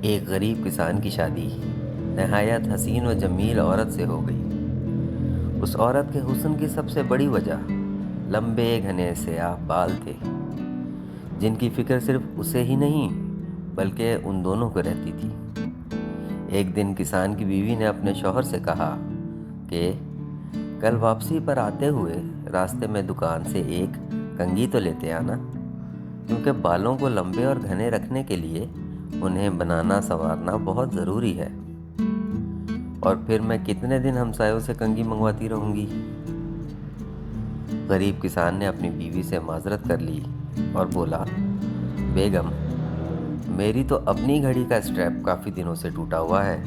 ایک غریب کسان کی شادی نہایت حسین و جمیل عورت سے ہو گئی۔ اس عورت کے حسن کی سب سے بڑی وجہ لمبے گھنے سیاہ بال تھے، جن کی فکر صرف اسے ہی نہیں بلکہ ان دونوں کو رہتی تھی۔ ایک دن کسان کی بیوی نے اپنے شوہر سے کہا کہ کل واپسی پر آتے ہوئے راستے میں دکان سے ایک کنگھی تو لیتے آنا، کیونکہ بالوں کو لمبے اور گھنے رکھنے کے لیے انہیں بنانا سنوارنا بہت ضروری ہے، اور پھر میں کتنے دن ہمسایوں سے کنگھی منگواتی رہوں گی۔ غریب کسان نے اپنی بیوی سے معذرت کر لی اور بولا، بیگم، میری تو اپنی گھڑی کا اسٹریپ کافی دنوں سے ٹوٹا ہوا ہے،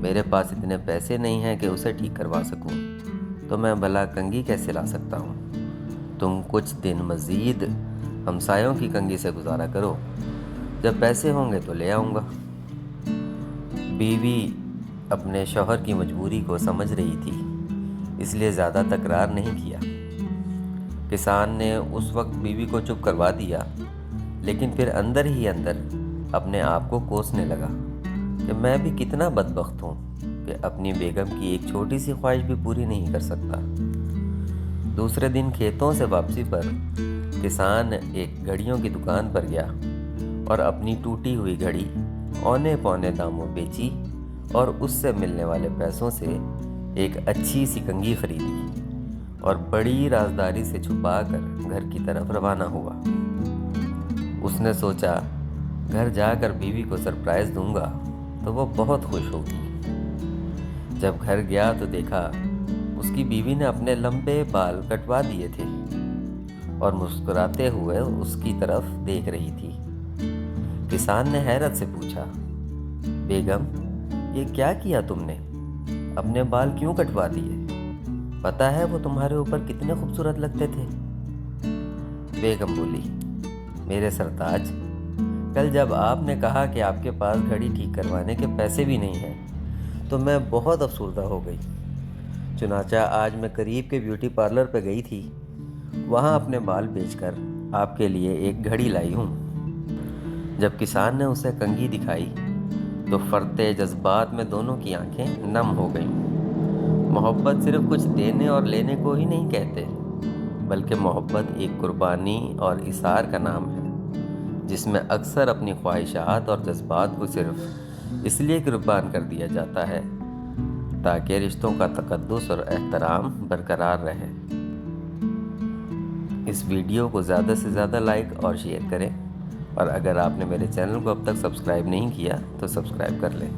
میرے پاس اتنے پیسے نہیں ہیں کہ اسے ٹھیک کروا سکوں، تو میں بھلا کنگھی کیسے لا سکتا ہوں؟ تم کچھ دن مزید ہمسایوں کی کنگھی سے گزارا کرو، جب پیسے ہوں گے تو لے آؤں گا۔ بیوی اپنے شوہر کی مجبوری کو سمجھ رہی تھی، اس لیے زیادہ تکرار نہیں کیا۔ کسان نے اس وقت بیوی کو چپ کروا دیا، لیکن پھر اندر ہی اندر اپنے آپ کو کوسنے لگا کہ میں بھی کتنا بدبخت ہوں کہ اپنی بیگم کی ایک چھوٹی سی خواہش بھی پوری نہیں کر سکتا۔ دوسرے دن کھیتوں سے واپسی پر کسان ایک گھڑیوں کی دکان پر گیا اور اپنی ٹوٹی ہوئی گھڑی اونے پونے داموں بیچی اور اس سے ملنے والے پیسوں سے ایک اچھی سی کنگھی خریدی اور بڑی رازداری سے چھپا کر گھر کی طرف روانہ ہوا۔ اس نے سوچا گھر جا کر بیوی کو سرپرائز دوں گا تو وہ بہت خوش ہوگی۔ جب گھر گیا تو دیکھا اس کی بیوی نے اپنے لمبے بال کٹوا دیے تھے اور مسکراتے ہوئے اس کی طرف دیکھ رہی تھی۔ کسان نے حیرت سے پوچھا، بیگم، یہ کیا کیا تم نے؟ اپنے بال کیوں کٹوا دیے؟ پتہ ہے وہ تمہارے اوپر کتنے خوبصورت لگتے تھے؟ بیگم بولی، میرے سرتاج، کل جب آپ نے کہا کہ آپ کے پاس گھڑی ٹھیک کروانے کے پیسے بھی نہیں ہیں تو میں بہت افسردہ ہو گئی۔ چنانچہ آج میں قریب کے بیوٹی پارلر پہ گئی تھی، وہاں اپنے بال بیچ کر آپ کے لیے ایک گھڑی لائی ہوں۔ جب کسان نے اسے کنگھی دکھائی تو فرتے جذبات میں دونوں کی آنکھیں نم ہو گئیں۔ محبت صرف کچھ دینے اور لینے کو ہی نہیں کہتے، بلکہ محبت ایک قربانی اور ایثار کا نام ہے، جس میں اکثر اپنی خواہشات اور جذبات کو صرف اس لیے قربان کر دیا جاتا ہے تاکہ رشتوں کا تقدس اور احترام برقرار رہے۔ اس ویڈیو کو زیادہ سے زیادہ لائک اور شیئر کریں، اور اگر آپ نے میرے چینل کو اب تک سبسکرائب نہیں کیا تو سبسکرائب کر لیں۔